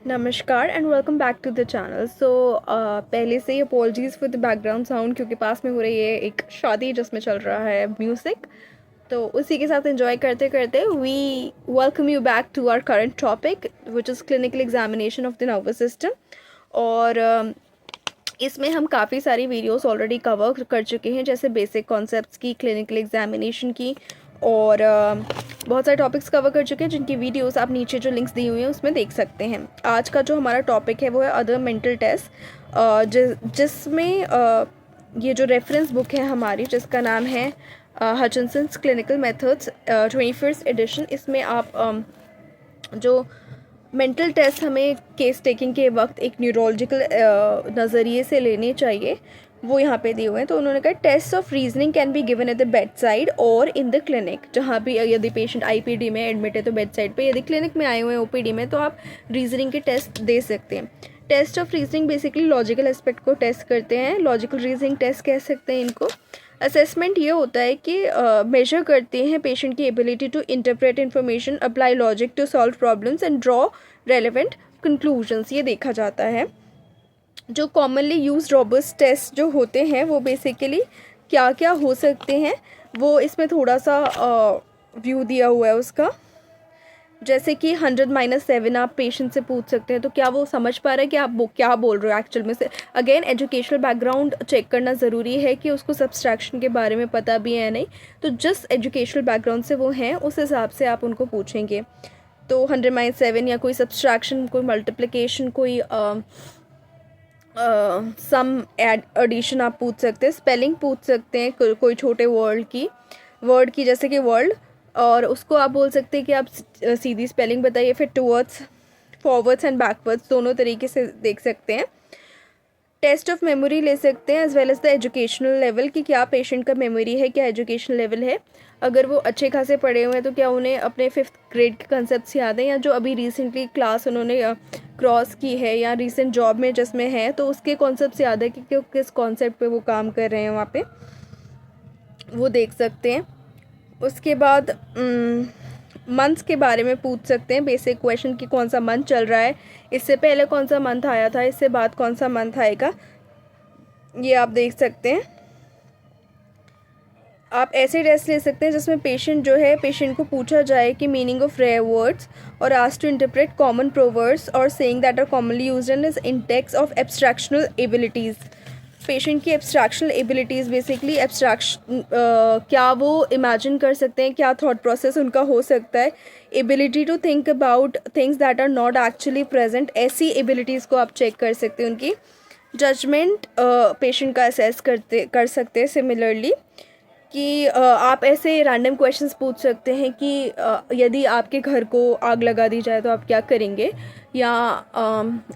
नमस्कार and welcome back to the channel. So पहले से ही apologies for the background sound, क्योंकि पास में हो रही है एक शादी जिसमें चल रहा है म्यूज़िक, तो उसी के साथ एंजॉय करते करते we welcome you back to our current topic which is clinical examination of the nervous system. और इसमें हम काफ़ी सारी वीडियोस ऑलरेडी कवर कर चुके हैं, जैसे बेसिक कॉन्सेप्ट्स की, क्लिनिकल एग्जामिनेशन की, और बहुत सारे टॉपिक्स कवर कर चुके हैं जिनकी वीडियोस आप नीचे जो लिंक्स दी हुई हैं उसमें देख सकते हैं। आज का जो हमारा टॉपिक है वो है अदर मेंटल टेस्ट, जिसमें ये जो रेफरेंस बुक है हमारी, जिसका नाम है हचिंसन्स क्लिनिकल मेथड्स 21st एडिशन। इसमें आप जो मेंटल टेस्ट हमें केस टेकिंग के वक्त एक न्यूरोलॉजिकल नज़रिए से लेने चाहिए, वो यहाँ पे दिए हुए हैं। तो उन्होंने कहा test of reasoning can be given at the bedside और इन द क्लिनिक। जहाँ भी यदि पेशेंट आईपीडी में एडमिट है तो बेड साइड पे, यदि क्लिनिक में आए हुए हैं ओपीडी में तो आप रीजनिंग के टेस्ट दे सकते हैं। Test of reasoning basically logical aspect को टेस्ट करते हैं, लॉजिकल रीजनिंग टेस्ट कह सकते हैं इनको। असेसमेंट ये होता है कि मेजर करते हैं पेशेंट की ability to interpret information, apply logic to solve problems and draw relevant conclusions, ये देखा जाता है। जो कॉमनली यूज रॉबस्ट टेस्ट जो होते हैं वो बेसिकली क्या क्या हो सकते हैं वो इसमें थोड़ा सा व्यू दिया हुआ है उसका। जैसे कि 100-7 आप पेशेंट से पूछ सकते हैं तो क्या वो समझ पा रहा है कि आप वो क्या बोल रहे हो एक्चुअल में से। अगेन एजुकेशनल बैकग्राउंड चेक करना ज़रूरी है कि उसको सब्सट्रैक्शन के बारे में पता भी है नहीं, तो जिस एजुकेशनल बैकग्राउंड से वो हैं उस हिसाब से आप उनको पूछेंगे। तो 100-7 या कोई सब्सट्रैक्शन, कोई मल्टीप्लिकेशन, कोई सम एडिशन आप पूछ सकते हैं। स्पेलिंग पूछ सकते हैं कोई छोटे वर्ड की जैसे कि वर्ल्ड, और उसको आप बोल सकते हैं कि आप सीधी स्पेलिंग बताइए। फिर टूवर्ड्स, फॉरवर्ड्स एंड बैकवर्ड्स दोनों तरीके से देख सकते हैं। टेस्ट ऑफ मेमोरी ले सकते हैं as well as the educational level, कि क्या पेशेंट का मेमोरी है, क्या एजुकेशनल लेवल है। अगर वो अच्छे खासे पढ़े हुए हैं तो क्या उन्हें अपने 5th ग्रेड के कंसेप्ट्स याद हैं, या जो अभी रिसेंटली क्लास उन्होंने क्रॉस की है या रिसेंट जॉब में जिसमें है तो उसके कॉन्सेप्ट्स याद है कि किस कॉन्सेप्ट पे वो काम कर रहे हैं वहाँ पे, वो देख सकते हैं। उसके बाद मंथ्स के बारे में पूछ सकते हैं, बेसिक क्वेश्चन कि कौन सा मंथ चल रहा है, इससे पहले कौन सा मंथ आया था, इससे बाद कौन सा मंथ आएगा, ये आप देख सकते हैं। आप ऐसे टेस्ट ले सकते हैं जिसमें पेशेंट को पूछा जाए कि मीनिंग ऑफ रेयर वर्ड्स और asked to interpret common proverbs और saying that are commonly used in index of abstractional abilities. Patient की एब्स्ट्रैक्शनल एबिलिटीज़ बेसिकली क्या वो इमेजिन कर सकते हैं, क्या थॉट प्रोसेस उनका हो सकता है, ability to think about things that are not actually present, ऐसी एबिलिटीज़ को आप चेक कर सकते हैं। उनकी जजमेंट पेशेंट का असेस कर सकते हैं। सिमिलरली कि आप ऐसे रैंडम क्वेश्चंस पूछ सकते हैं कि यदि आपके घर को आग लगा दी जाए तो आप क्या करेंगे, या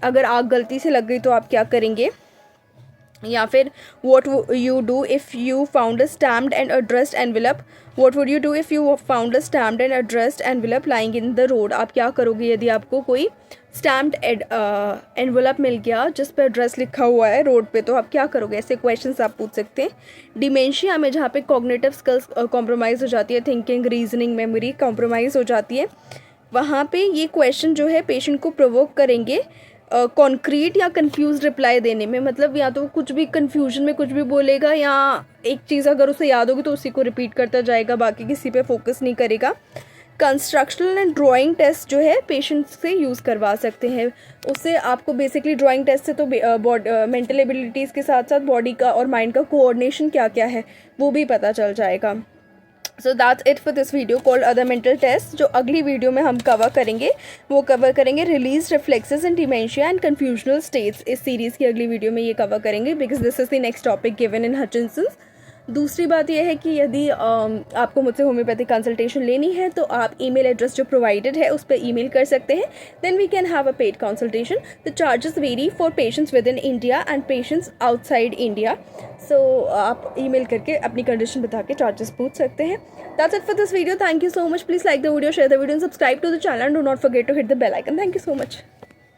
अगर आग गलती से लग गई तो आप क्या करेंगे, या फिर what would you do if you found a stamped and addressed envelope, what would you do if you found a stamped and addressed envelope lying in the road। आप क्या करोगे यदि आपको कोई स्टैम्प्ड एनवेलप मिल गया जिस पर एड्रेस लिखा हुआ है रोड पे, तो आप क्या करोगे। ऐसे क्वेश्चंस आप पूछ सकते हैं। डिमेंशिया में जहाँ पे कॉग्निटिव स्किल्स कॉम्प्रोमाइज़ हो जाती है, थिंकिंग, रीजनिंग, मेमोरी कॉम्प्रोमाइज़ हो जाती है, वहाँ पे ये क्वेश्चन जो है पेशेंट को प्रोवोक करेंगे कॉन्क्रीट या कंफ्यूज रिप्लाई देने में। मतलब या तो कुछ भी कंफ्यूजन में कुछ भी बोलेगा, या एक चीज़ अगर उसे याद होगी तो उसी को रिपीट करता जाएगा, बाकी किसी पे फोकस नहीं करेगा। कंस्ट्रक्शनल एंड ड्राइंग टेस्ट जो है पेशेंट से यूज़ करवा सकते हैं। उससे आपको बेसिकली ड्राइंग टेस्ट से तो मेंटल एबिलिटीज़ के साथ साथ बॉडी का और माइंड का कोऑर्डिनेशन क्या क्या है वो भी पता चल जाएगा। So that's it for this video called other mental test. जो अगली वीडियो में हम कवर करेंगे release reflexes in dementia and confusional states. इस सीरीज़ की अगली वीडियो में ये कवर करेंगे because this is the next topic given in Hutchinson's. दूसरी बात यह है कि यदि आपको मुझसे होम्योपैथिक कंसल्टेशन लेनी है तो आप ईमेल एड्रेस जो प्रोवाइडेड है उस पर ईमेल कर सकते हैं, then we can have a paid consultation. The charges vary for patients within India and patients outside India. So आप ईमेल करके अपनी कंडीशन बता के चार्जेस पूछ सकते हैं। That's it for this video. Thank you so much. Please like the video, share the video and subscribe to the channel and do not forget to hit the bell icon. Thank you so much.